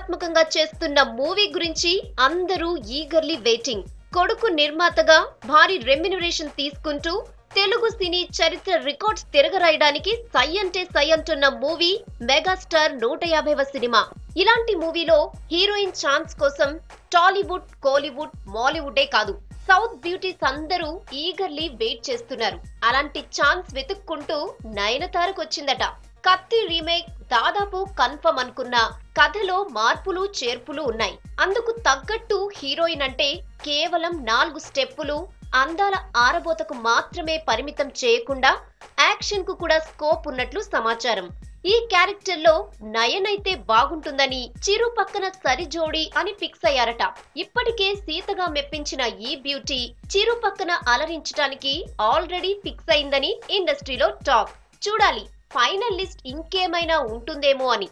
ప్రయోగాత్మకంగా చేస్తున్న మూవీ గురించి అందరూ ఈగర్లీ వెయిటింగ్. కొడుకు నిర్మాతగా భారీ రెమ్యునరేషన్ తీసుకుంటూ తెలుగు సినీ చరిత్ర రికార్డ్స్ తిరగరాయడానికి సై అంటే సై అంటున్న మూవీ మెగాస్టార్ 150వ సినిమా. ఇలాంటి మూవీలో హీరోయిన్ ఛాన్స్ కోసం టాలీవుడ్, కోలీవుడ్, మాలీవుడే కాదు, సౌత్ బ్యూటీస్ అందరూ ఈగర్లీ వెయిట్ చేస్తున్నారు. అలాంటి ఛాన్స్ వెతుక్కుంటూ నయనతారకు వచ్చిందట. కత్తి రీమేక్ దాదాపు కన్ఫర్మ్ అనుకున్న కథలో మార్పులు చేర్పులు ఉన్నాయి. అందుకు తగ్గట్టు హీరోయిన్ అంటే కేవలం 4 స్టెప్పులు, అందాల ఆరబోతకు మాత్రమే పరిమితం చేయకుండా యాక్షన్ కు కూడా స్కోప్ ఉన్నట్లు సమాచారం. ఈ క్యారెక్టర్ లో నయన్ అయితే బాగుంటుందని, చిరు పక్కన సరిజోడి అని ఫిక్స్ అయ్యారట. ఇప్పటికే సీతగా మెప్పించిన ఈ బ్యూటీ చిరు పక్కన అలరించడానికి ఆల్రెడీ ఫిక్స్ అయిందని ఇండస్ట్రీలో టాక్. చూడాలి ఫైనల్ లిస్ట్ ఇంకేమైనా ఉంటుందేమో అని.